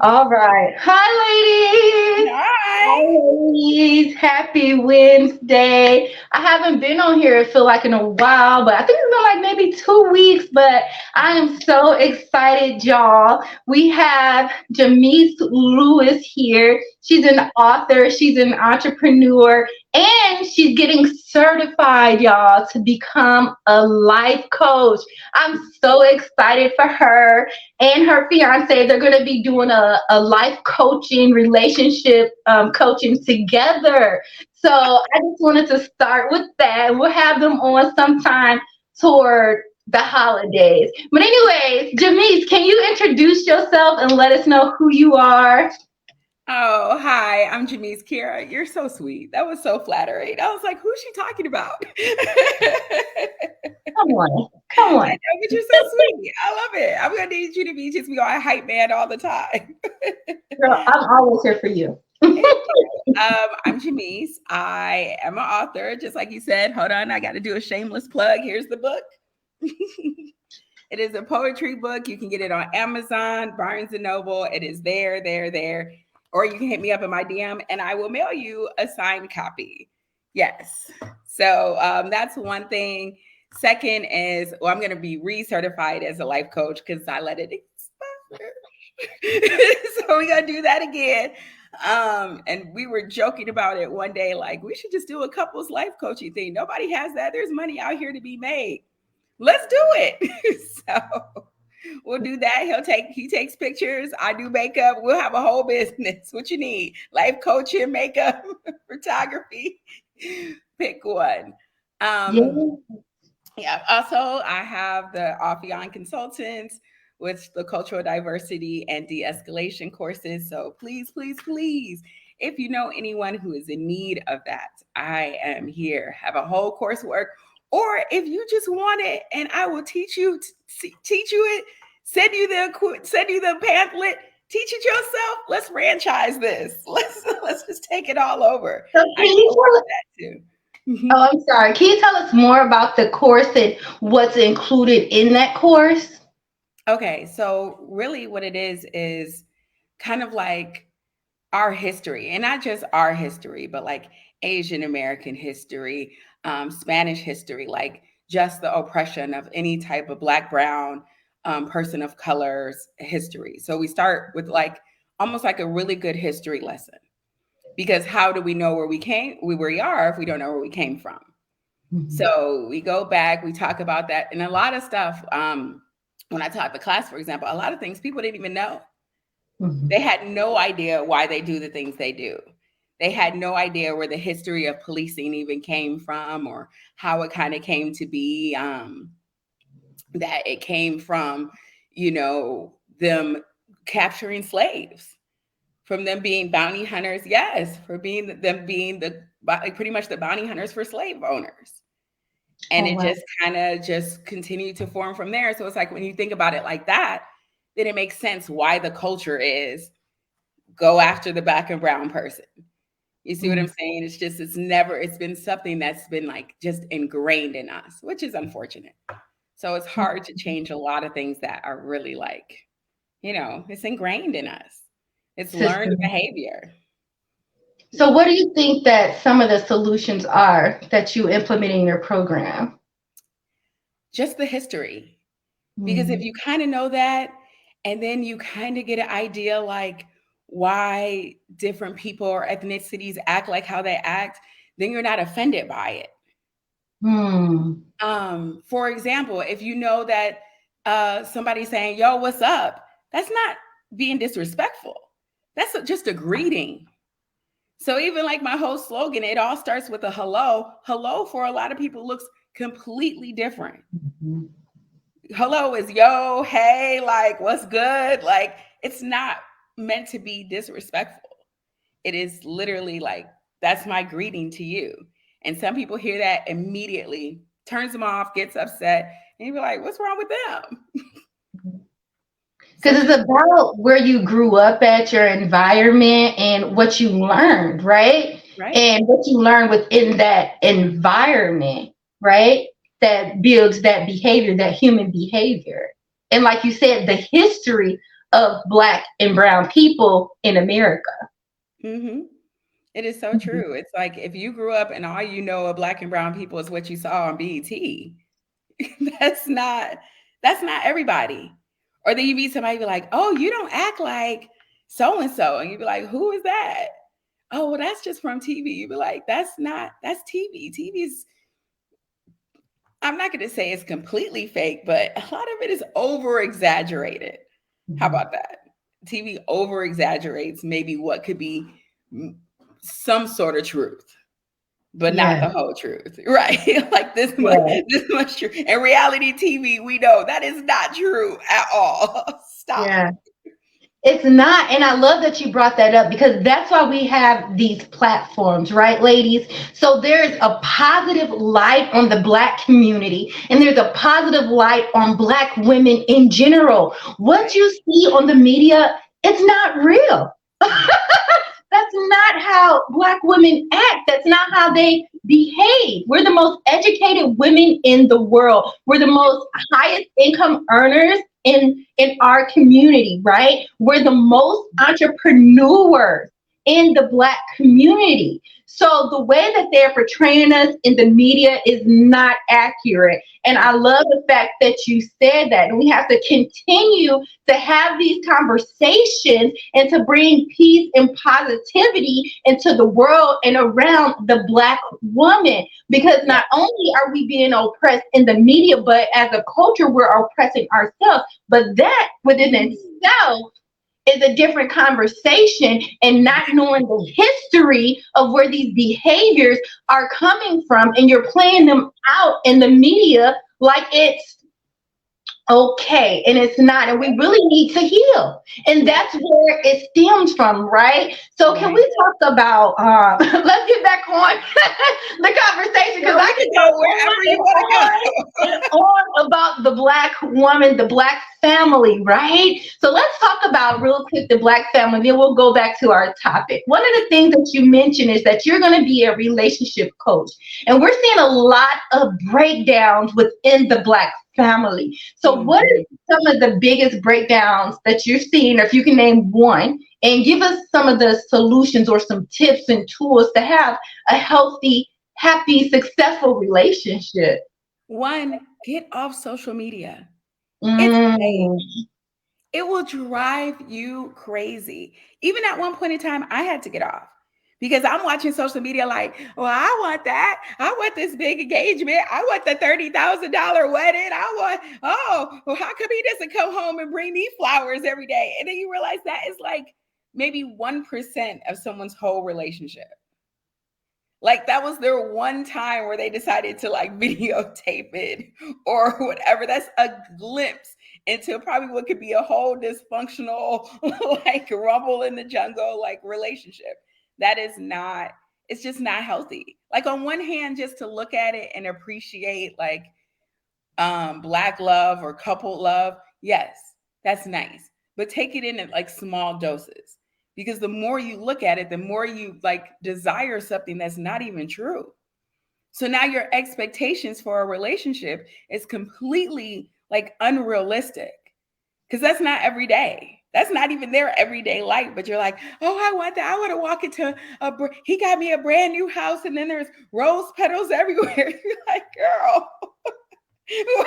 All right. Hi, ladies. Hi. Hi, ladies. Happy Wednesday. I haven't been on here, I feel like, in a while, but I think it's been like maybe 2 weeks. But I am so excited, y'all. We have Jamice Lewis here. She's an author, she's an entrepreneur, and she's getting certified, y'all, to become a life coach. I'm so excited for her and her fiance. They're going to be doing a life coaching, relationship coaching together. So I just wanted to start with that. We'll have them on sometime toward the holidays. But anyways, Jamice, can you introduce yourself and let us know who you are? Oh, hi. I'm Jamice Kira. You're so sweet. That was so flattering. I was like, who's she talking about? Come on. Come I on. know, but you're so sweet. I love it. I'm gonna need you to be just be on a hype man all the time. Girl, I'm always here for you. Thank you. I'm Jamice. I am an author, just like you said. Hold on, I got to do a shameless plug. Here's the book. It is a poetry book. You can get it on Amazon, Barnes and Noble. It is there. Or you can hit me up in my DM and I will mail you a signed copy. Yes. So that's one thing. Second is, well, I'm going to be recertified as a life coach because I let it expire. So we got to do that again. And we were joking about it one day, like we should just do a couples life coaching thing. Nobody has that. There's money out here to be made. Let's do it. So we'll do that. He takes pictures. I do makeup. We'll have a whole business. What you need? Life coaching, makeup, photography. Pick one. Um, Yeah. yeah. Also, I have the Afion Consultants with the cultural diversity and de-escalation courses. So please, if you know anyone who is in need of that, I am here. Have a whole coursework, or if you just want it, and I will teach you it. Send you the pamphlet. Teach it yourself. Let's franchise this. Let's just take it all over. So I can can you afford tell that too. Oh, I'm sorry. Can you tell us more about the course and what's included in that course? Okay, so really what it is kind of like our history, and not just our history, but like Asian American history, Spanish history, like just the oppression of any type of Black, Brown, person of color's history. So we start with like almost like a really good history lesson, because how do we know where we are if we don't know where we came from? Mhm. So we go back, we talk about that, and a lot of stuff. When I taught the class, for example, a lot of things people didn't even know. Mhm. They had no idea why they do the things they do. They had no idea where the history of policing even came from, or how it kind of came to be. That it came from, them capturing slaves, from them being bounty hunters. Yes, for them being like pretty much the bounty hunters for slave owners. And Oh, it wow. just kind of just continued to form from there. So it's like when you think about it like that, then it makes sense why the culture is go after the Black and brown person. You see what I'm Mm. saying? It's been something that's been like just ingrained in us, which is unfortunate. So it's hard to change a lot of things that are really like, it's ingrained in us. It's learned System. behavior. So, Yeah. what do you think that some of the solutions are that you implement in your program? Just the history. Because if Mhm. you kind of know that, and then you kind of get an idea like why different people or ethnicities act like how they act, then you're not offended by it. Hmm. For example, if you know that somebody's saying, yo, what's up? That's not being disrespectful. Just a greeting. So even like my whole slogan, it all starts with a hello. Hello for a lot of people looks completely different. Mhm. Hello is yo, hey, like what's good? Like it's not meant to be disrespectful. It is literally like that's my greeting to you. And some people hear that immediately, turns them off, gets upset, and you be like, what's wrong with them? So Because just it's about where you grew up at, your environment, and what you learned, right? right. And what you learn within that environment, right? That builds that behavior, that human behavior. And like you said, the history of Black and brown people in America. Mm-hmm. It is so Mhm. true. It's like if you grew up and all you know of Black and brown people is what you saw on BET, that's not that's not everybody. Or then you meet somebody be like, "Oh, you don't act like so and so," and you be like, "Who is that?" "Oh, well, that's just from TV." You be like, "That's TV. TV's I'm not going to say it's completely fake, but a lot of it is over exaggerated." How Mhm. about that? TV over exaggerates maybe what could be some sort of truth, but not Yeah, the whole truth, right? Like yeah, this much true. And reality TV, we know that is not true at all. Stop. yeah. It's not, and I love that you brought that up because that's why we have these platforms, right, ladies? So there's a positive light on the Black community, and there's a positive light on Black women in general. What Right. you see on the media, it's not real. That's not how Black women act. That's not how they behave. We're the most educated women in the world. We're the most highest income earners in our community, right? We're the most entrepreneurs in the Black community. So the way that they're portraying us in the media is not accurate. And I love the fact that you said that. And we have to continue to have these conversations and to bring peace and positivity into the world and around the Black woman. Because Yeah. not only are we being oppressed in the media, but as a culture, we're oppressing ourselves. But that within itself is a different conversation, and not knowing the history of where these behaviors are coming from, and you're playing them out in the media like it's okay, and it's not, and we really need to heal, and Right. that's where it stems from, right? So can Right. we talk about let's get back on the conversation, because Girl, we I can can go go wherever you want to on go. and on about the Black woman, the Black family, right? So let's talk about real quick the Black family, then we'll go back to our topic. One of the things that you mentioned is that you're going to be a relationship coach, and we're seeing a lot of breakdowns within the Black family. So, what Mhm. are some of the biggest breakdowns that you're seeing, or if you can name one, and give us some of the solutions or some tips and tools to have a healthy, happy, successful relationship? One, get off social media. It's fake. Mm, It will drive you crazy. Even at one point in time, I had to get off because I'm watching social media like, well, I want that. I want this big engagement. I want the $30,000 wedding. I want, oh, well, how come he doesn't come home and bring me flowers every day? And then you realize that is like maybe 1% of someone's whole relationship. Like that was their one time where they decided to like videotape it or whatever. That's a glimpse into probably what could be a whole dysfunctional, like rumble in the jungle, like relationship. That is not, it's just not healthy. Like on one hand, just to look at it and appreciate like Black love or coupled love, yes, that's nice, but take it in at like small doses, because the more you look at it, the more you like desire something that's not even true. So now your expectations for a relationship is completely like unrealistic, because that's not every day. That's not even their everyday life. But you're like, oh, I want that. I want to walk into he got me a brand new house, and then there's rose petals everywhere. You're like, girl,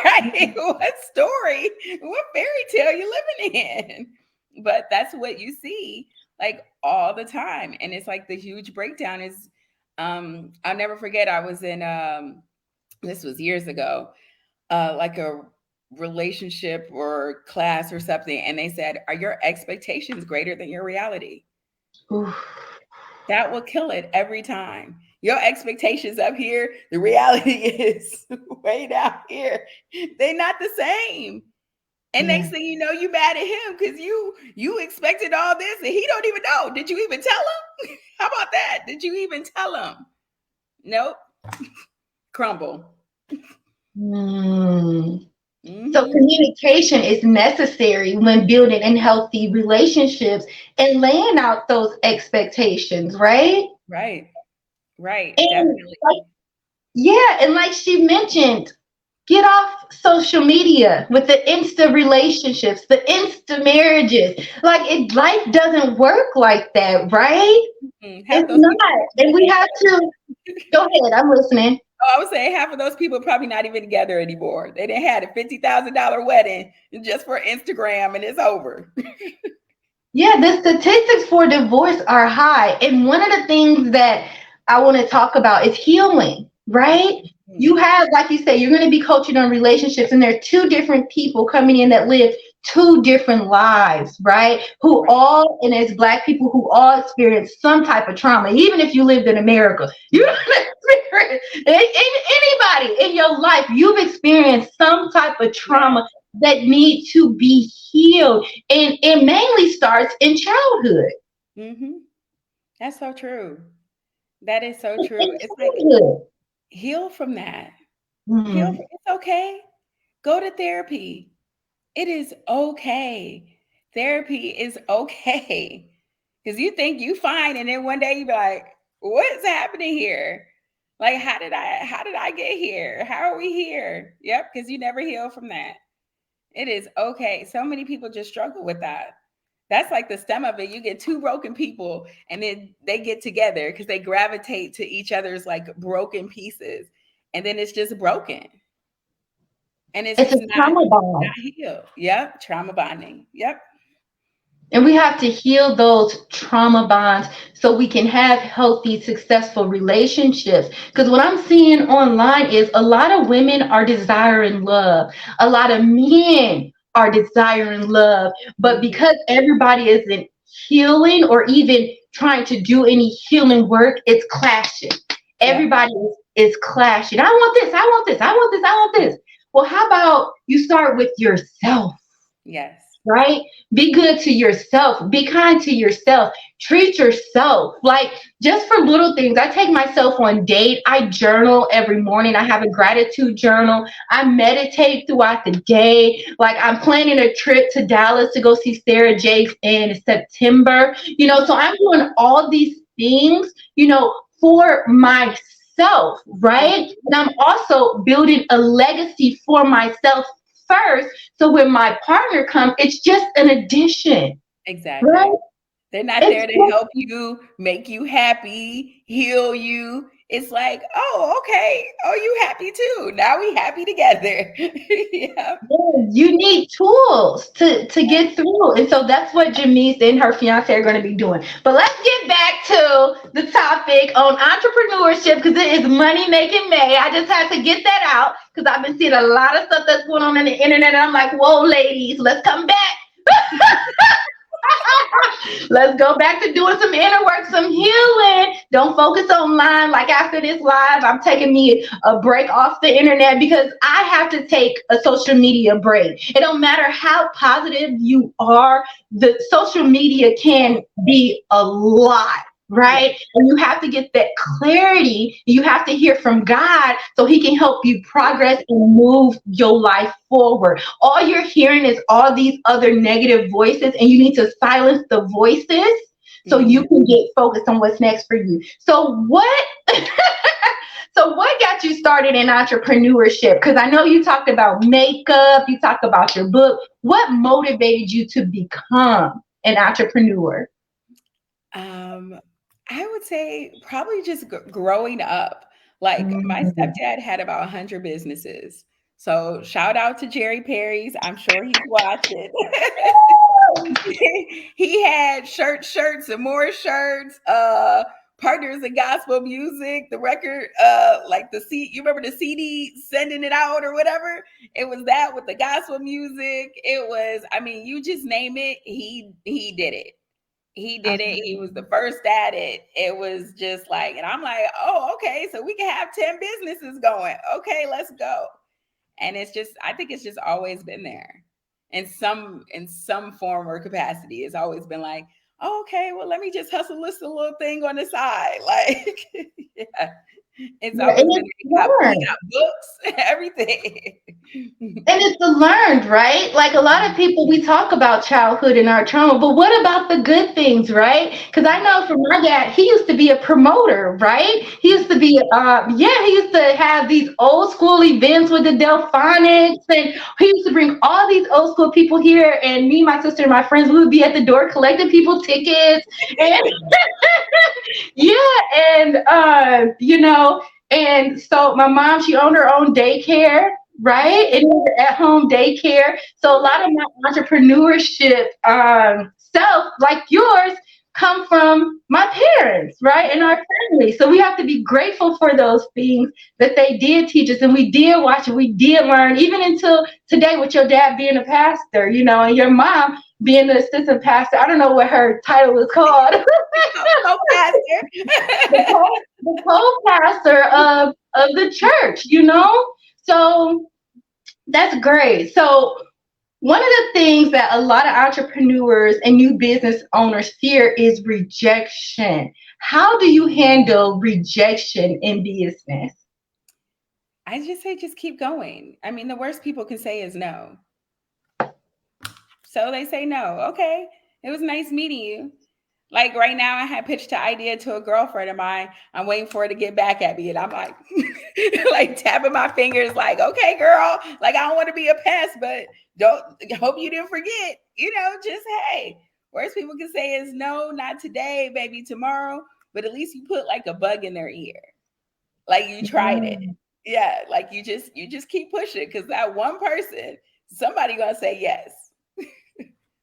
right? What story? What fairy tale you living in? But that's what you see like all the time. And it's like the huge breakdown is I'll never forget, I was in this was years ago, like a relationship or class or something, and they said, are your expectations greater than your reality? oof, That will kill it every time. Your expectations up here, the reality is way down here. They're not the same. And yeah. next thing you know, you mad at him because you expected all this and he don't even know. Did you even tell him? How about that? Did you even tell him? Nope. Crumble. Mm. So Hmm. communication is necessary when building in healthy relationships and laying out those expectations, right? Right. Right. And Definitely. like, yeah, and like she mentioned, Get off social media with the insta relationships, the insta marriages. Like life doesn't work like that, right? Half It's those people not. And we have to go ahead. I'm listening. Oh, I would say half of those people probably not even together anymore. They didn't had a $50,000 wedding just for Instagram and it's over. Yeah, the statistics for divorce are high. And one of the things that I want to talk about is healing, right? You Mhm. have, like you say, you're going to be coaching on relationships, and there are two different people coming in that live two different lives, right? Who Right. all, and as Black people, who all experience some type of trauma. Even if you lived in America, you Yeah. don't experience anybody in your life, you've experienced some type of Yeah. trauma that need to be healed, and it mainly starts in childhood. Hmm. That's so true. That is so true. In It's like childhood. heal from that. Heal Mm. from it's okay. Go to therapy. It is okay. Therapy is okay. Because you think you fine, and then one day you be like, what's happening here? Like, how did I get here? How are we here? Yep, because you never heal from that. It is okay. So many people just struggle with that. That's like the stem of it. You get two broken people and then they get together because they gravitate to each other's like broken pieces. And then it's just broken. And it's It's a just trauma not bond. healed. Yep. Trauma bonding. Yep. And we have to heal those trauma bonds so we can have healthy, successful relationships. Because what I'm seeing online is a lot of women are desiring love, a lot of men are desiring love. But Mhm. because everybody isn't healing or even trying to do any healing work, it's clashing. Yep. Everybody is clashing. I want this, I want this, I want this, I want this. Well, how about you start with yourself? Yes. Right? Be good to yourself. Be kind to yourself. Treat yourself. Like just for little things. I take myself on date. I journal every morning. I have a gratitude journal. I meditate throughout the day. Like I'm planning a trip to Dallas to go see Sarah Jakes in September. So I'm doing all these things, for myself, right? And I'm also building a legacy for myself first, so when my partner comes, it's just an addition, right? Exactly. They're not It's there to help you, make you happy, heal you. It's like, oh, okay. Oh, you happy too. Now we happy together. Yeah. you need tools to get through, and so that's what Jamice and her fiance are going to be doing. But let's get back to the topic on entrepreneurship because it is money making May. I just had to get that out because I've been seeing a lot of stuff that's going on the internet, and I'm like, whoa, ladies, let's come back. Let's go back to doing some inner work, some healing. Don't focus online. Like after this live, I'm taking me a break off the internet because I have to take a social media break. It don't matter how positive you are, the social media can be a lot. Yeah. Right? And you have to get that clarity. You have to hear from God so He can help you progress and move your life forward. All you're hearing is all these other negative voices, and you need to silence the voices so you Mhm. can get focused on what's next for you. So what so what got you started in entrepreneurship? Because I know you talked about makeup, you talked about your book. What motivated you to become an entrepreneur? Um, I would say probably just growing up. Like my Mm. stepdad had about 100 businesses. So shout out to Jerry Perry's. I'm sure he's watching. He had shirts and more shirts, partners in gospel music, the record, like you remember the CD sending it out or whatever? It was that with the gospel music. It was, I mean, you just name it, he did it. He did it. He was the first at it. It was just like, and I'm like, oh, okay, so we can have 10 businesses going. Okay, let's go. And it's just, I think it's just always been there in some form or capacity. It's always been like, oh, okay, well, let me just hustle this little thing on the side. Like, yeah. It's Yeah, and always been it's he learned. got books, everything. And it's the learned, right? Like a lot of people, we talk about childhood and our trauma, but what about the good things, right? Because I know from my dad, he used to be a promoter, right? He used to be, yeah, he used to have these old school events with the Delphonics, and he used to bring all these old school people here, and me, my sister, and my friends, we would be at the door collecting people tickets, and yeah, and and so my mom, she owned her own daycare, right? And it was at home daycare. So a lot of my entrepreneurship self, like yours, come from my parents, right? And our family. So we have to be grateful for those things that they did teach us, and we did watch it, we did learn, even until today with your dad being a pastor, and your mom being the assistant pastor. I don't know what her title is called. the Co-pastor. co-pastor of the church, So that's great. So one of the things that a lot of entrepreneurs and new business owners fear is rejection. How do you handle rejection in business? I just say just keep going. I mean, the worst people can say is no. So they say no. Okay. It was nice meeting you. Like right now, I had pitched the idea to a girlfriend of mine. I'm waiting for her to get back at me. And I'm like, like tapping my fingers, like, okay, girl, like I don't want to be a pest, but don't hope you didn't forget, just hey, worst people can say is no, not today, maybe tomorrow, but at least you put like a bug in their ear. Like you tried it. Yeah. Like you just keep pushing because that one person, somebody gonna say yes.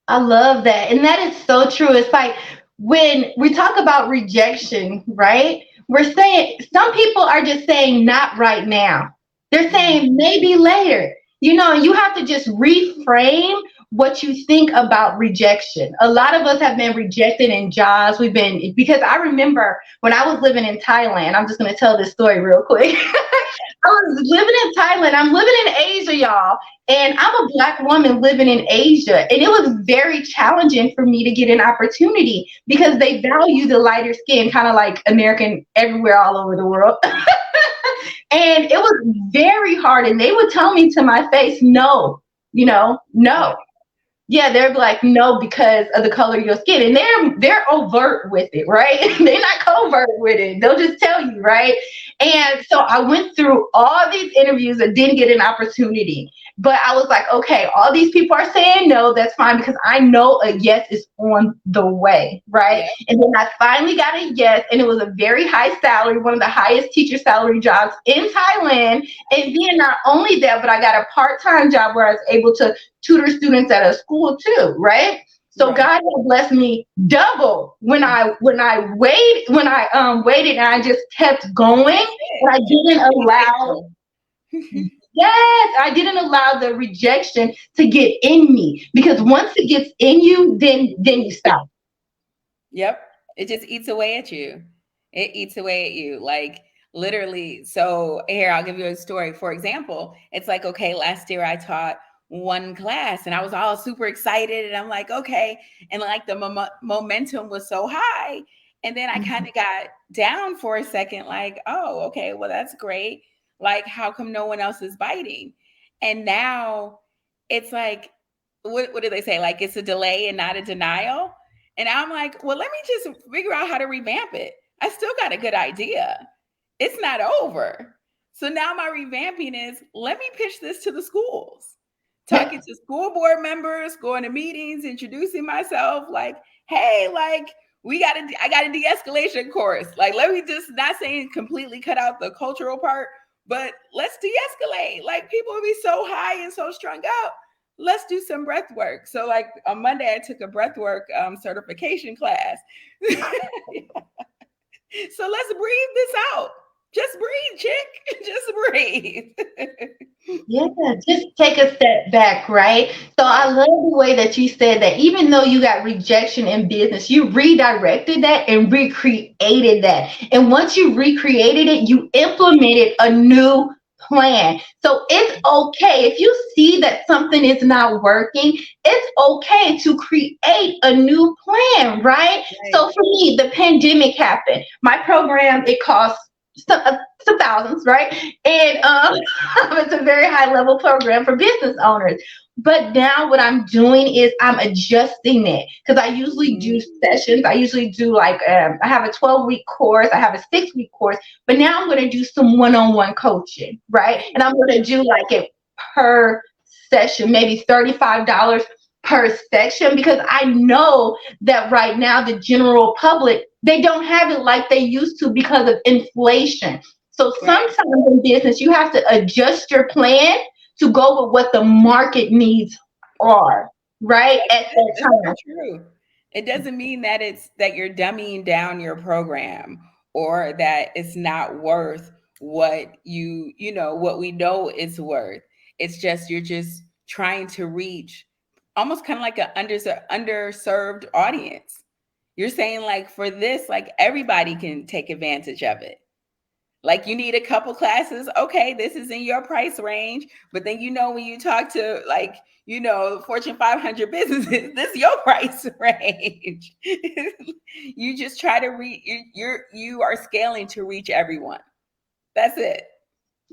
I love that. And that is so true. It's like when we talk about rejection, right? We're saying some people are just saying not right now. They're saying maybe later. You have to just reframe what you think about rejection. A lot of us have been rejected in jobs. Because I remember when I was living in Thailand, I'm just going to tell this story real quick. I was living in Thailand. I'm living in Asia, y'all. And I'm a Black woman living in Asia. And it was very challenging for me to get an opportunity because they value the lighter skin, kind of like American everywhere all over the world. And it was very hard. And they would tell me to my face, no, no. Yeah, they're like, no, because of the color of your skin. And they're overt with it, right? They're not covert with it. They'll just tell you, right? And so I went through all these interviews and didn't get an opportunity. But I was like, okay, all these people are saying no, that's fine because I know a yes is on the way, right? Yeah. And then I finally got a yes, and it was a very high salary, one of the highest teacher salary jobs in Thailand. And then not only that, but I got a part-time job where I was able to tutor students at a school too, right? So Right. God has blessed me double when I waited and I just kept going, and I didn't allow. Yes, I didn't allow the rejection to get in me, because once it gets in you, then you stop. Yep. It just eats away at you. It eats away at you. Like literally. So here, I'll give you a story. For example, it's like, okay, last year I taught one class and I was all super excited. And I'm like, okay. And like the momentum was so high. And then I kind of got down for a second, like, oh, okay, well, that's great. Like, how come no one else is biting? And now it's like, what do they say? Like, it's a delay and not a denial. And I'm like, well, let me just figure out how to revamp it. I still got a good idea. It's not over. So now my revamping is, let me pitch this to the schools. Talking to school board members, going to meetings, introducing myself, like, hey, like, I got a de-escalation course. Like, let me just, not saying completely cut out the cultural part, but let's de-escalate. Like, people will be so high and so strung out. Let's do some breath work. So like on Monday, I took a breath work certification class. So let's breathe this out. Just breathe, chick. Just breathe. Yeah, just take a step back, right? So I love the way that you said that even though you got rejection in business, you redirected that and recreated that. And once you recreated it, you implemented a new plan. So it's okay if you see that something is not working, it's okay to create a new plan, right? Right. So for me, the pandemic happened. My program, it costs some thousands, right? And it's a very high level program for business owners. But now what I'm doing is I'm adjusting it because I usually do sessions. I usually do like I have a 12-week course, I have a 6-week course, but now I'm going to do some one-on-one coaching, right? And I'm going to do like it per session, maybe $35 per section, because I know that right now the general public, they don't have it like they used to because of inflation. So Right. sometimes in business you have to adjust your plan to go with what the market needs are, right, at that It's so time. true. It doesn't mean that it's that you're dumbing down your program or that it's not worth what what we know it's worth. It's just you're just trying to reach almost kind of like an underserved audience. You're saying like for this, like everybody can take advantage of it. Like you need a couple classes. Okay, this is in your price range. But then when you talk to like, Fortune 500 businesses, this is your price range. You just try to reach you are scaling to reach everyone. That's it.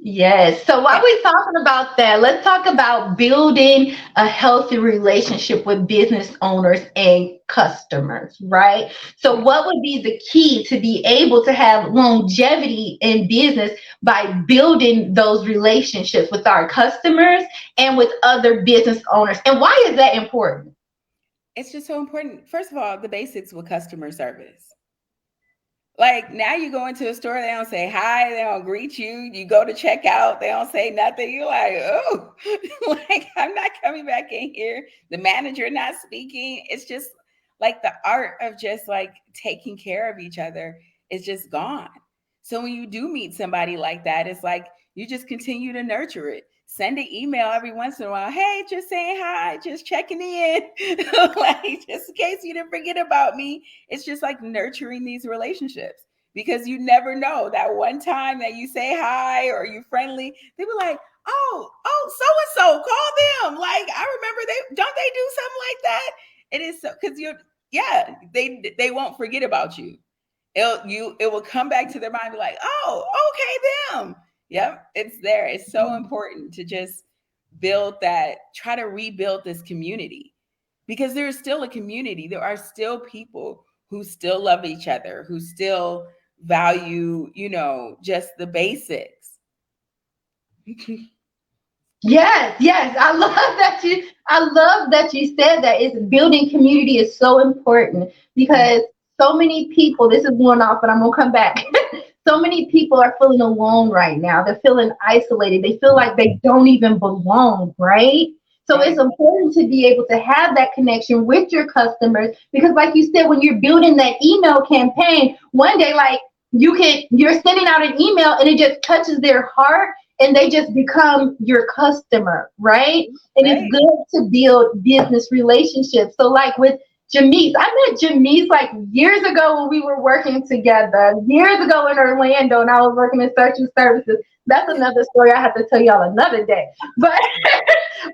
Yes. So while we're talking about that, let's talk about building a healthy relationship with business owners and customers, right? So what would be the key to be able to have longevity in business by building those relationships with our customers and with other business owners? And why is that important? It's just so important. First of all, the basics with customer service. Like now you go into a store, they don't say hi, they don't greet you. You go to check out, they don't say nothing. You're like, oh, like I'm not coming back in here. The manager not speaking. It's just like the art of just like taking care of each other is just gone. So when you do meet somebody like that, it's like you just continue to nurture it. Send an email every once in a while. Hey, just saying hi, just checking in. Like just in case you didn't forget about me. It's just like nurturing these relationships because you never know that one time that you say hi or you friendly, they be like, oh, so and so, call them. Like I remember they do something like that. It is so because they won't forget about you. It will come back to their mind, be like, oh, okay, them. Yep, it's there. It's so important to just build that, try to rebuild this community because there is still a community. There are still people who still love each other, who still value, just the basics. Yes, yes. I love that you said that. It's building community is so important because so many people, this is one off, but I'm gonna come back. So many people are feeling alone right now. They're feeling isolated. They feel like they don't even belong, right? So it's Right. important to be able to have that connection with your customers because like you said, when you're building that email campaign, one day like you're sending out an email and it just touches their heart and they just become your customer, right? And it's Right. good to build business relationships. So like with Jamice, I met Jamice like years ago when we were working together, years ago in Orlando, and I was working in search and services. That's another story I have to tell y'all another day. But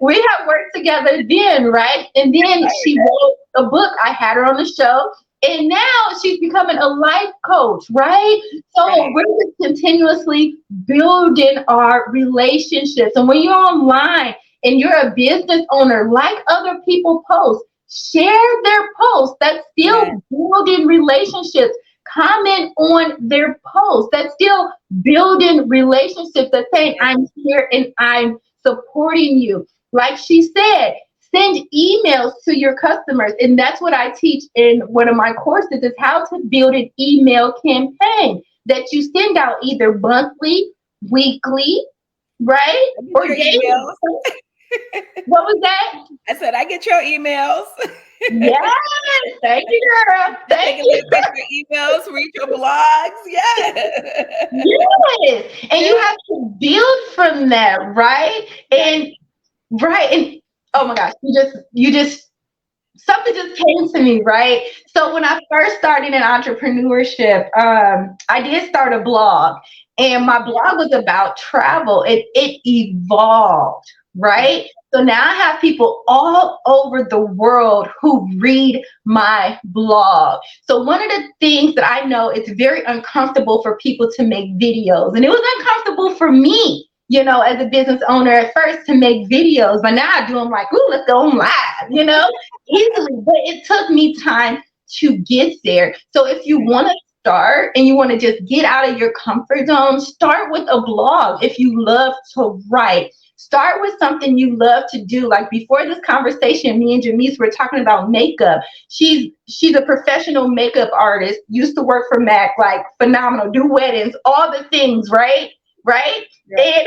we have worked together then, right? And then she wrote a book. I had her on the show. And now she's becoming a life coach, right? So Right. we're just continuously building our relationships. And when you're online and you're a business owner, like other people post, share their posts. That's still Yeah. building relationships. Comment on their posts. That's still building relationships. That's saying, Yeah. I'm here and I'm supporting you. Like she said, send emails to your customers. And that's what I teach in one of my courses is how to build an email campaign that you send out either monthly, weekly, right? I get Or your daily. emails. What was that? I said I get your emails. Yes. Thank you, girl. Take Thank a you. look at your emails, read your blogs. Yeah. Yes. And you Yeah. have to build from that, right? Right. And right. And oh my gosh, you just something just came to me, right? So when I first started in entrepreneurship, I did start a blog, and my blog was about travel. It evolved, Yeah. right? So now I have people all over the world who read my blog. So one of the things that I know, it's very uncomfortable for people to make videos. And it was uncomfortable for me, as a business owner at first to make videos. But now I do them like, ooh, let's go on live, easily. But it took me time to get there. So if you want to start and you want to just get out of your comfort zone, start with a blog. If you love to write, start with something you love to do. Like before this conversation, me and Jamice were talking about makeup. She's a professional makeup artist, used to work for Mac, like phenomenal, do weddings, all the things, right? Yeah. And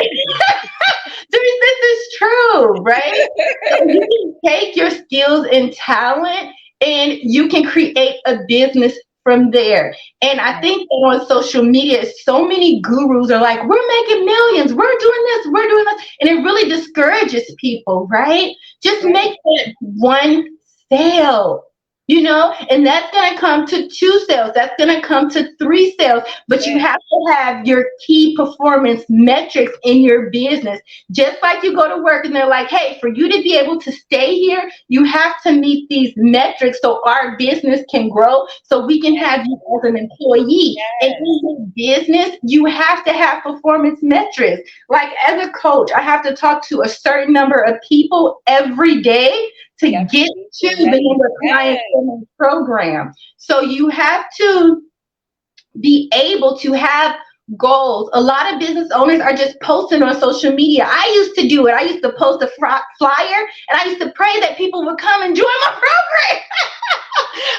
this is true, right? So you can take your skills and talent and you can create a business from there. And I think that on social media, so many gurus are like, we're making millions, we're doing this, and it really discourages people, right? Just make that one sale, and that's going to come to 2 sales, that's going to come to 3 sales, but you have to have your key performance metrics in your business. Just like you go to work and they're like, hey, for you to be able to stay here, you have to meet these metrics so our business can grow, so we can have you as an employee. And in your business, you have to have performance metrics. Like as a coach, I have to talk to a certain number of people every day to get to the number of clients in the program. So you have to be able to have goals. A lot of business owners are just posting on social media. I used to do it. I used to post a flyer and I used to pray that people would come and join my program.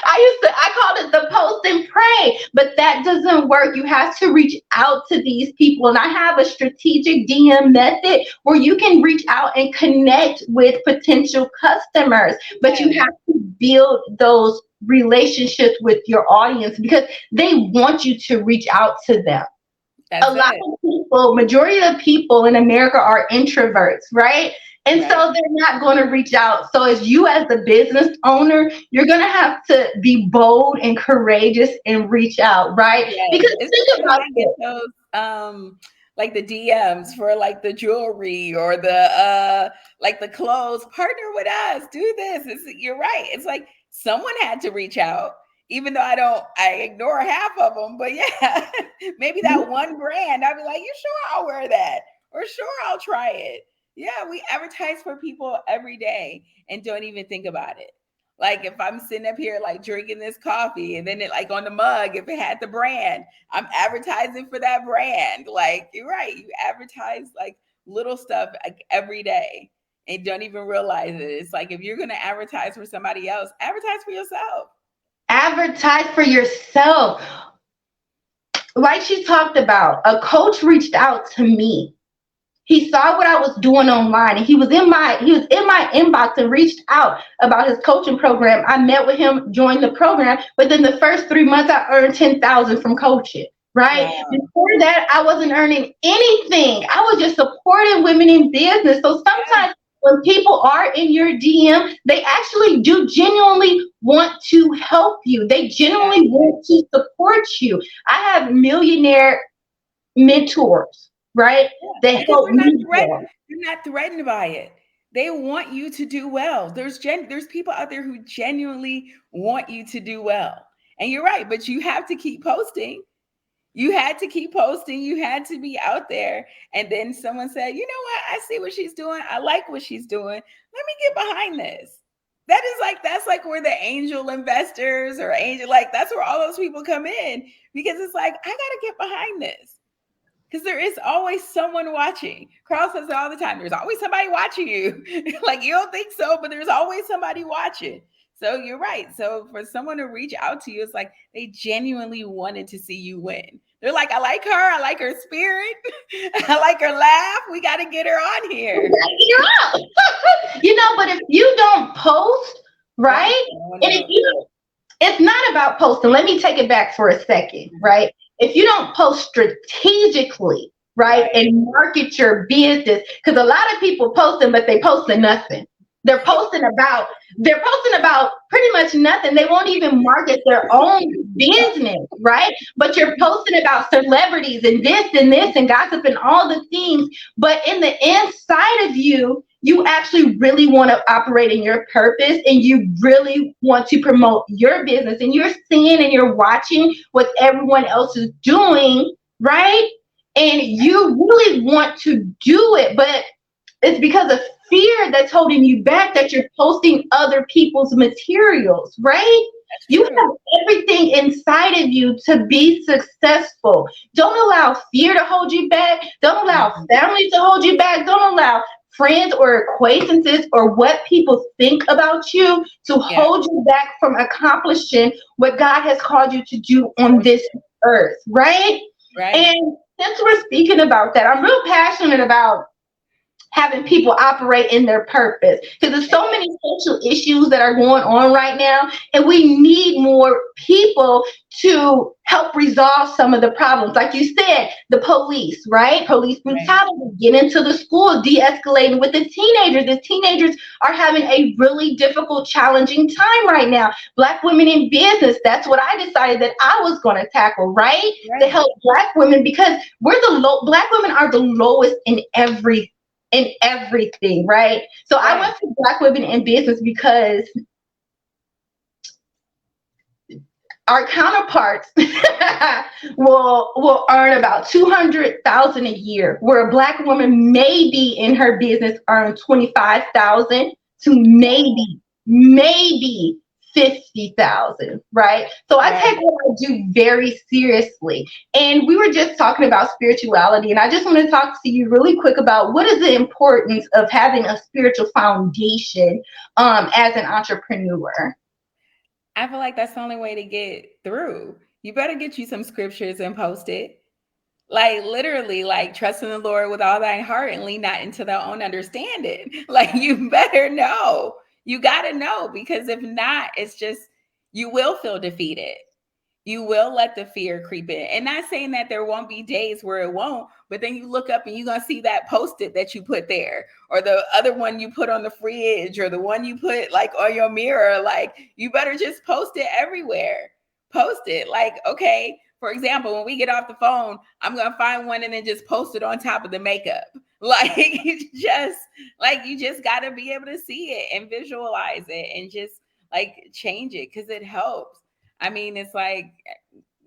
I called it the post and pray, but that doesn't work. You have to reach out to these people. And I have a strategic DM method where you can reach out and connect with potential customers, but you have to build those relationships with your audience because they want you to reach out to them. A lot of people, majority of the people in America are introverts, right? And so they're not going to reach out. So as you as the business owner, you're going to have to be bold and courageous and reach out, right? Because think about those like the DMs for like the jewelry or the like the clothes, partner with us, do this. You're right. It's like someone had to reach out. Even though I ignore half of them, but yeah, maybe that one brand, I'd be like, you sure I'll wear that? Or sure I'll try it. Yeah, we advertise for people every day and don't even think about it. Like if I'm sitting up here like drinking this coffee and then it like on the mug, if it had the brand, I'm advertising for that brand. Like you're right, you advertise like little stuff like every day and don't even realize it. It's like if you're going to advertise for somebody else, advertise for yourself. Advertise for yourself. Like she talked about, a coach reached out to me. He saw what I was doing online and he was in my inbox and reached out about his coaching program. I met with him, joined the program. Within the first 3 months, I earned $10,000 from coaching, right? Wow. Before that, I wasn't earning anything. I was just supporting women in business. So sometimes when people are in your DM, they actually do genuinely want to help you. They genuinely want to support you. I have millionaire mentors, right? They help me. You're not threatened by it. They want you to do well. There's people out there who genuinely want you to do well. And you're right, but you have to keep posting. You had to keep posting. You had to be out there. And then someone said, you know what? I see what she's doing. I like what she's doing. Let me get behind this. That's like where the angel investors or that's where all those people come in, because it's like, I got to get behind this. Because there is always someone watching. Carl says it all the time. There's always somebody watching you. Like you don't think so, but there's always somebody watching. So you're right. So for someone to reach out to you, it's like they genuinely wanted to see you win. They're like, I like her. I like her spirit. I like her laugh. We got to get her on here. But if you don't post, right? And it's not about posting. Let me take it back for a second, right? If you don't post strategically, right, and market your business, because a lot of people posting, but they posting nothing. They're posting about pretty much nothing. They won't even market their own business, right? But you're posting about celebrities and this and gossip and all the things. But in the inside of you, you actually really want to operate in your purpose and you really want to promote your business and you're seeing and you're watching what everyone else is doing, right? And you really want to do it, but it's because of fear that's holding you back that you're posting other people's materials, right? That's You true. have everything inside of you to be successful. Don't allow fear to hold you back. Don't allow Mhm. family to hold you back. Don't allow friends or acquaintances or what people think about you to Yeah. hold you back from accomplishing what God has called you to do on So this earth, right? right. And since we're speaking about that, I'm real passionate about having people operate in their purpose because there's so many social issues that are going on right now and we need more people to help resolve some of the problems, like you said, the police, right? Police Right. brutality, get into the school, de-escalating with the teenagers are having a really difficult, challenging time right now. Black women in business, that's what I decided that I was going to tackle, right? To Right. help black women because black women are the lowest in everything, right? So I Right. went for Black women in business because our counterparts will earn about 200,000 a year, where a Black woman may be in her business earn 25,000 to maybe 50,000, right? So I Right. take what I do very seriously. And we were just talking about spirituality, and I just want to talk to you really quick about what is the importance of having a spiritual foundation as an entrepreneur. I feel like that's the only way to get through. You better get you some scriptures and post it. Like literally, like trust in the Lord with all thine heart and lean not into their own understanding. Like you better know. You gotta know because if not, it's just you will feel defeated. You will let the fear creep in. And not saying that there won't be days where it won't, but then you look up and you're gonna see that post-it that you put there, or the other one you put on the fridge, or the one you put like on your mirror. Like you better just post it everywhere. Post it. Like, okay, for example, when we get off the phone, I'm gonna find one and then just post it on top of the makeup. Like just like you just gotta be able to see it and visualize it and just like change it because it helps. I mean, it's like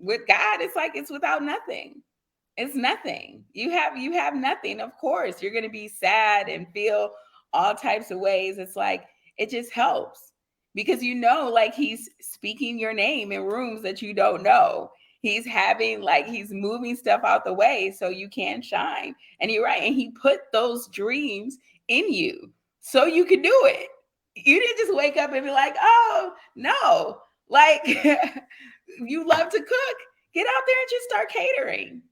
with God, it's like it's without nothing. It's nothing. You have nothing. Of course, you're going to be sad and feel all types of ways. It's like it just helps because like he's speaking your name in rooms that you don't know. He's moving stuff out the way so you can shine. And you're right. And he put those dreams in you so you can do it. You didn't just wake up and be like, oh, no. Like you love to cook, get out there and just start catering.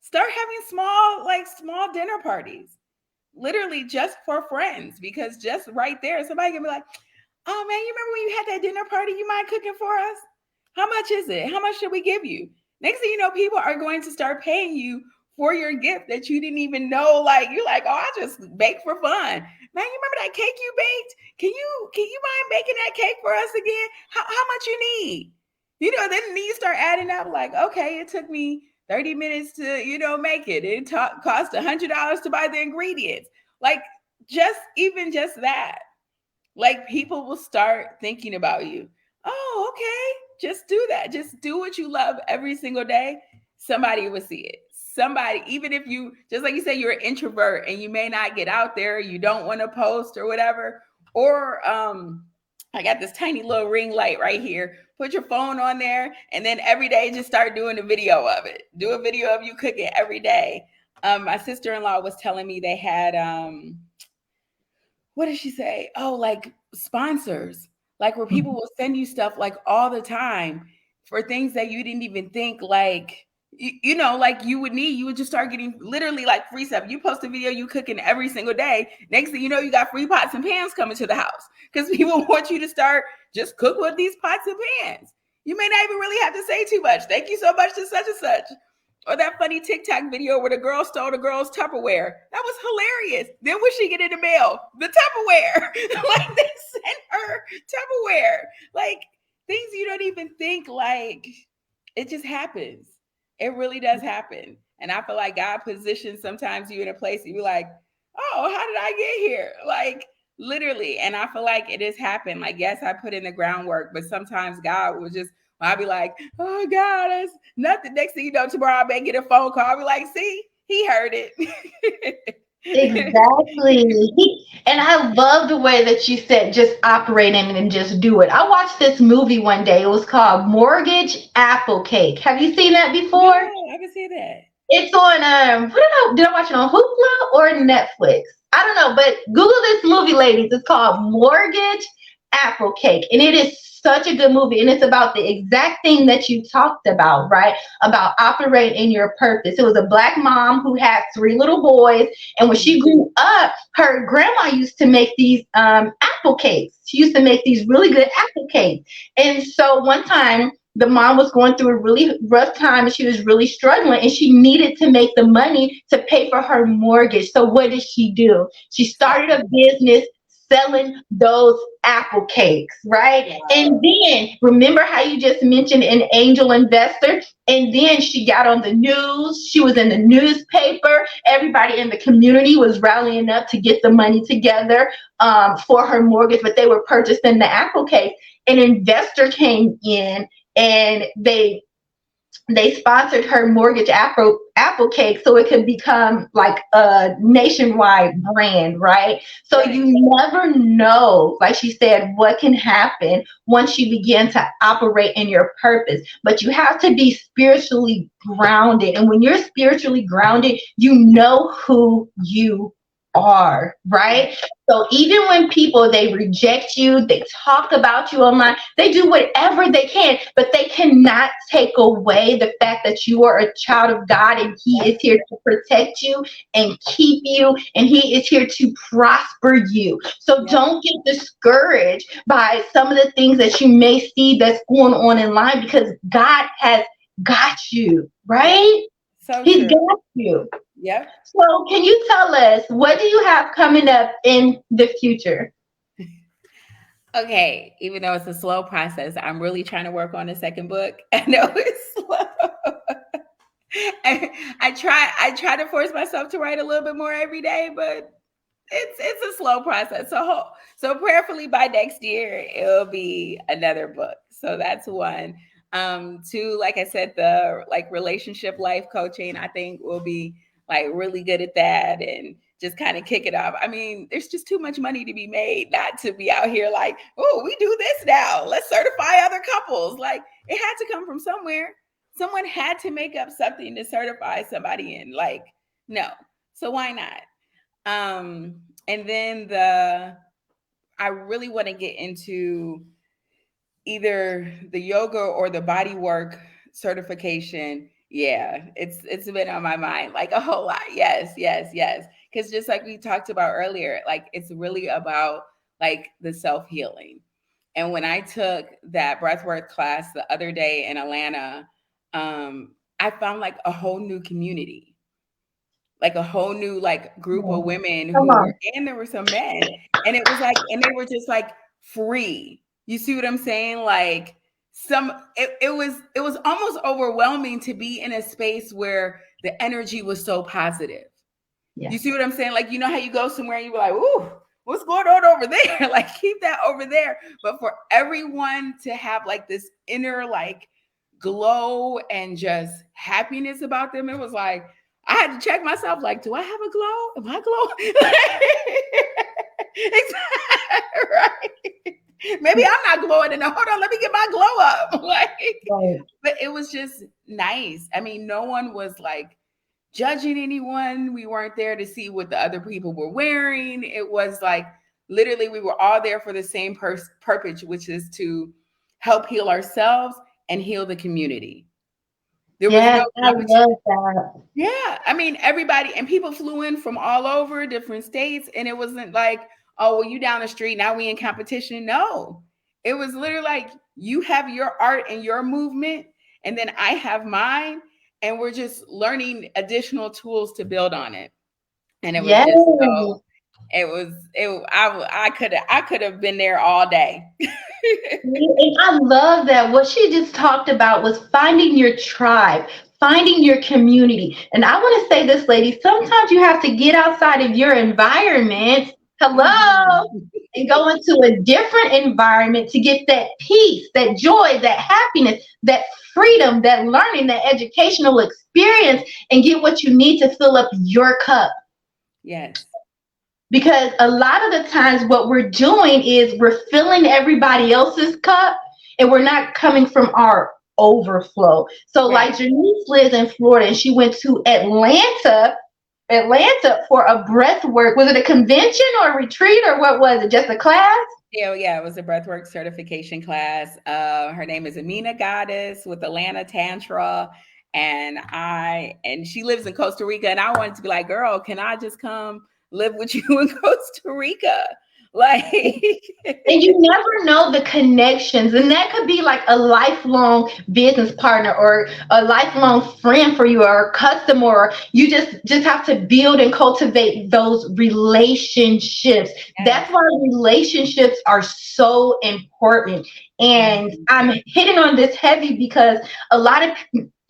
Start having small dinner parties, literally just for friends, because just right there, somebody can be like, oh man, you remember when you had that dinner party? You mind cooking for us? How much is it? How much should we give you? Next thing you know, people are going to start paying you for your gift that you didn't even know. Like you're like, oh, I just bake for fun. Man, you remember that cake you baked? Can you mind baking that cake for us again? How much you need? Then you start adding up like, okay, it took me 30 minutes to, make it. Cost $100 to buy the ingredients. Like just that. Like people will start thinking about you. Oh, okay. Just do that. Just do what you love every single day. Somebody will see it. Somebody, even if you, just like you say, you're an introvert and you may not get out there, you don't want to post or whatever. Or I got this tiny little ring light right here. Put your phone on there and then every day just start doing a video of it. Do a video of you cooking every day. My sister-in-law was telling me they had what did she say? Oh, like sponsors, like where people will send you stuff like all the time for things that you didn't even think like like you would need. You would just start getting literally like free stuff. You post a video you cooking every single day. Next thing you know, you got free pots and pans coming to the house because people want you to start just cook with these pots and pans. You may not even really have to say too much. Thank you so much to such and such. Or that funny TikTok video where the girl stole the girl's Tupperware. That was hilarious. Then what she get in the mail? The Tupperware. Like they sent her Tupperware. Like things you don't even think like it just happens. It really does happen. And I feel like God positions sometimes you in a place that you're like, oh, how did I get here? Like literally. And I feel like it has happened. Like, yes, I put in the groundwork, but sometimes God will just, I'll be like, oh God, that's nothing. Next thing you know, tomorrow I may get a phone call. I'll be like, see, he heard it. Exactly. And I love the way that you said just operate in and just do it. I watched this movie one day. It was called Mortgage Apple Cake. Have you seen that No, before? I can see that. It's on did I watch it on Hoopla or Netflix? I don't know, but Google this movie, ladies. It's called Mortgage Apple Cake, and it is such a good movie, and it's about the exact thing that you talked about, right? About operate in your purpose. It was a black mom who had three little boys, and when she grew up, her grandma used to make these apple cakes. She used to make these really good apple cakes, and so one time the mom was going through a really rough time and she was really struggling and she needed to make the money to pay for her mortgage. So what did she do? She started a business selling those apple cakes, right? And Wow. then remember how you just mentioned an angel investor? And then she got on the news. She was in the newspaper. Everybody in the community was rallying up to get the money together for her mortgage, but they were purchasing the apple cake. An investor came in and they sponsored her mortgage apple cake so it could become like a nationwide brand, right? So Right. you never know, like she said, what can happen once you begin to operate in your purpose. But you have to be spiritually grounded. And when you're spiritually grounded, you know who you are, Right. right? So even when people they reject you, they talk about you online, they do whatever they can, but they cannot take away the fact that you are a child of God and He is here to protect you and keep you, and He is here to prosper you. So Yep. don't get discouraged by some of the things that you may see that's going on in life because God has got you, Yep. right? So He's true. got you. Yep. So, can you tell us what do you have coming up in the future? Okay. Even though it's a slow process, I'm really trying to work on a second book. I know it's slow. I try to force myself to write a little bit more every day, but it's a slow process. So prayerfully by next year it'll be another book. So that's one. Two, like I said, the like relationship life coaching, I think will be like really good at that and just kind of kick it off. I mean, there's just too much money to be made not to be out here like, oh, we do this now. Let's certify other couples. Like it had to come from somewhere. Someone had to make up something to certify somebody in. Like, no. So why not? And then I really want to get into either the yoga or the body work certification. Yeah, it's been on my mind like a whole lot. Yes, yes, yes. Because just like we talked about earlier, like it's really about like the self-healing. And when I took that breathwork class the other day in Atlanta, I found like a whole new community, like a whole new like group of women Come who were, on. and there were some men, and it was like, and they were just like free. You see what I'm saying? Like it was almost overwhelming to be in a space where the energy was so positive. You Yes. see what I'm saying? Like, you know how you go somewhere and you're like, ooh, what's going on over there? Like, keep that over there. But for everyone to have like this inner like glow and just happiness about them, it was like, I had to check myself, like, do I have a glow? Am I glowing? Right. Maybe I'm not glowing enough. Hold on, let me get my glow up. Like, Right. but it was just nice. I mean, no one was like judging anyone. We weren't there to see what the other people were wearing. It was like literally we were all there for the same purpose, which is to help heal ourselves and heal the community. There was no Yes, I competition. love that. Yeah, I mean everybody and people flew in from all over different states, and it wasn't like, oh, well, you down the street now we in competition. No, it was literally like you have your art and your movement, and then I have mine, and we're just learning additional tools to build on it. And it was Yes. just so it was it. I could have been there all day. And I love that. What she just talked about was finding your tribe, finding your community. And I want to say this, ladies, sometimes you have to get outside of your environment. Hello. Mhm. And go into a different environment to get that peace, that joy, that happiness, that freedom, that learning, that educational experience, and get what you need to fill up your cup. Yes. Because a lot of the times, what we're doing is we're filling everybody else's cup and we're not coming from our overflow. So, like Right. Janice lives in Florida and she went to Atlanta for a breath work. Was it a convention or a retreat or what was it? Just a class? Yeah, yeah, it was a breathwork certification class. Her name is Amina Goddess with Atlanta Tantra. And she lives in Costa Rica. And I wanted to be like, girl, can I just come live with you in Costa Rica? Like, And you never know the connections. And that could be like a lifelong business partner or a lifelong friend for you or a customer. Or you just have to build and cultivate those relationships. yes. That's why relationships are so important. And Mhm. I'm hitting on this heavy because a lot of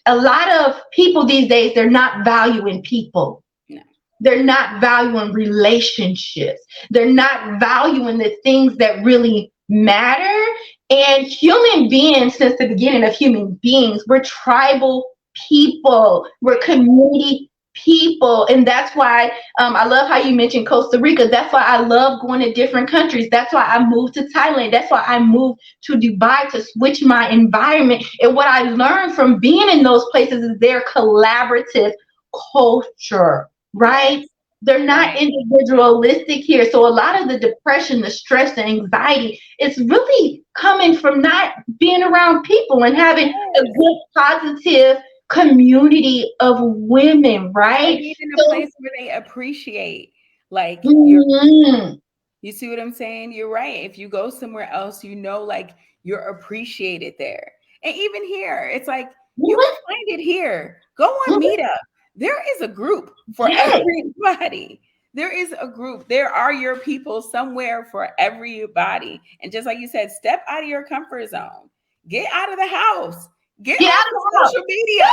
a lot of people these days, they're not valuing people. No. They're not valuing relationships. They're not valuing the things that really matter. And human beings, since the beginning of human beings, we're tribal people. We're community people. And that's why I love how you mentioned Costa Rica. That's why I love going to different countries. That's why I moved to Thailand. That's why I moved to Dubai to switch my environment. And what I learned from being in those places is their collaborative culture, right? Yes. They're not Right. individualistic here. So a lot of the depression, the stress, the anxiety, it's really coming from not being around people and having a Yes. good, positive community of women, Or right? being in a So, place where they appreciate like your mhm, you see what I'm saying? You're right. If you go somewhere else, you know, like you're appreciated there. And even here, it's like you mhm, can find it here. Go on mhm, Meetup. There is a group for yes, everybody. There is a group. There are your people somewhere for everybody. And just like you said, step out of your comfort zone. Get out of the house. Get get off out of the of house. social media.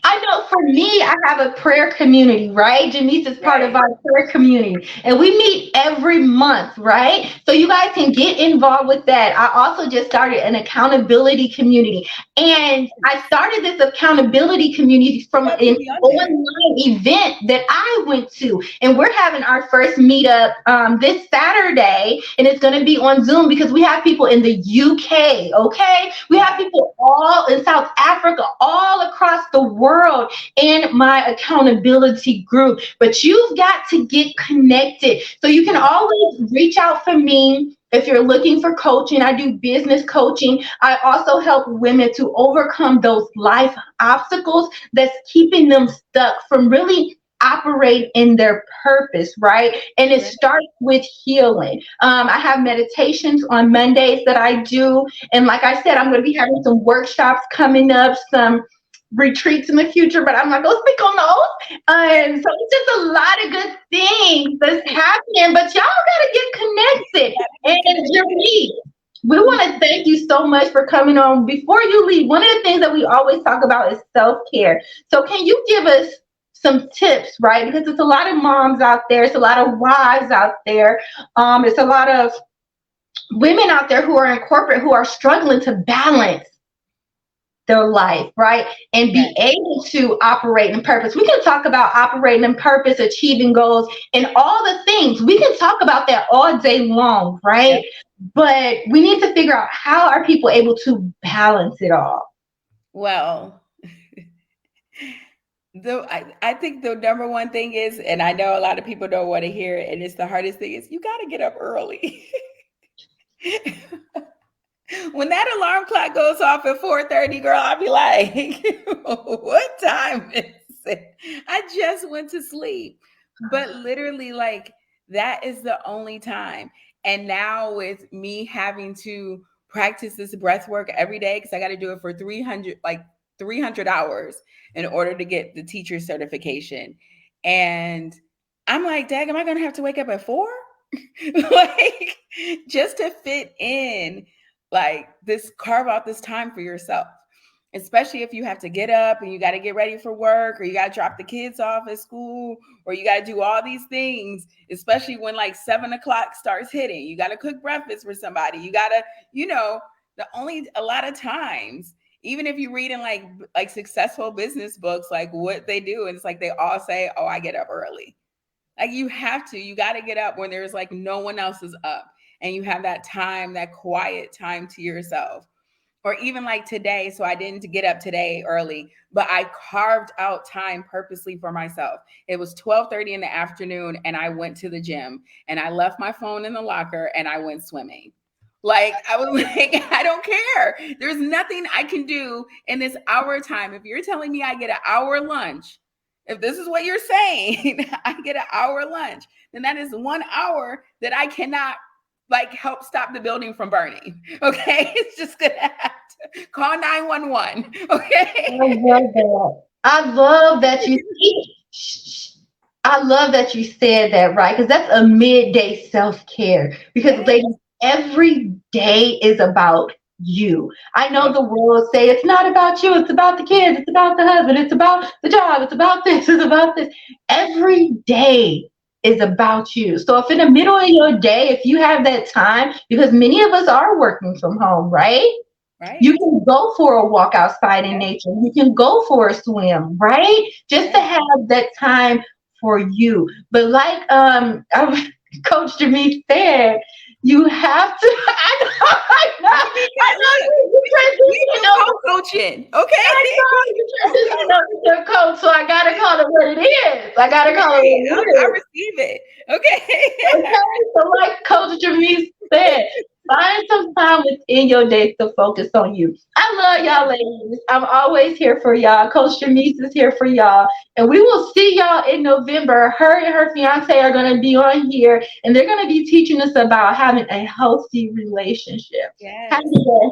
I know for me, I have a prayer community, right? Janice is part of Right. our prayer community, and we meet every month, right? So you guys can get involved with that. I also just started an accountability community, and I started this accountability community from Love to an be on there. online event that I went to, and we're having our first meetup this Saturday, and it's going to be on Zoom because we have people in the UK, okay? We have Wow. people all in South Africa, all across the world in my accountability group. But you've got to get connected. So you can Yeah. always reach out for me if you're looking for coaching. I do business coaching. I also help women to overcome those life obstacles that's keeping them stuck from really operate in their purpose, right? And it Right. starts with healing. I have meditations on Mondays that I do. And like I said, I'm going to be having some workshops coming up, some retreats in the future, but I'm not going to speak on those. So it's just a lot of good things that's happening, but y'all got to get connected. Gotta get And connected. Jeremy, we want to thank you so much for coming on. Before you leave, one of the things that we always talk about is self-care. So can you give us some tips, right? Because it's a lot of moms out there, it's a lot of wives out there, it's a lot of women out there who are in corporate who are struggling to balance their life, right? And Right. be able to operate in purpose. We can talk about operating in purpose, achieving goals, and all the things. We can talk about that all day long, Yep. right? But we need to figure out how are people able to balance it all. Well, I think the number one thing is, and I know a lot of people don't want to hear it, and it's the hardest thing is you got to get up early. When that alarm clock goes off at 4:30, girl, I'll be like, what time is it? I just went to sleep. But literally, like, that is the only time. And now with me having to practice this breath work every day, because I got to do it for 300 hours in order to get the teacher certification. And I'm like, Dag, am I gonna have to wake up at 4? Like, just to fit in, like, this, carve out this time for yourself. especially if you have to get up and you got to get ready for work, or you got to drop the kids off at school, or you got to do all these things, especially when like 7 o'clock starts hitting. You got to cook breakfast for somebody. You got to, a lot of times, even if you read in like successful business books, like what they do, and it's like they all say, oh, I get up early. Like you got to get up when there's like no one else is up, and you have that time, that quiet time to yourself. Or even like today, so I didn't get up today early, but I carved out time purposely for myself. It was 12:30 in the afternoon, and I went to the gym, and I left my phone in the locker, and I went swimming. Like I was like, I don't care. There's nothing I can do in this hour time. If you're telling me I get an hour lunch, if this is what you're saying, I get an hour lunch, then that is 1 hour that I cannot like help stop the building from burning. Okay. It's just gonna have to call 911. I Okay. love that. I love that you I love that you said that, right? Because that's a midday self care. Because, Yes. ladies, every day is about you. I know Yep. the world say it's not about you, it's about the kids, it's about the husband, it's about the job, it's about this, it's about this. Every day is about you. So, if in the middle of your day, if you have that time, because many of us are working from home, right? You Right. can go for a walk outside in Yes. nature. You can go for a swim, right? Just to Yes. have that time for you. But like Coach Jamice said, you have to. I know you We do transitioned over. co-coaching. I Okay. know you transitioned over to your coach, so I gotta call it what it is. I gotta call it Right. what it I is. receive it. Okay. Okay, so like Coach Jamice said, find some time within your day to focus on you. I love y'all, ladies. I'm always here for y'all. Coach Jamice is here for y'all, and we will see y'all in November. Her and her fiance are going to be on here, and they're going to be teaching us about having a healthy relationship. Happy Yes. day.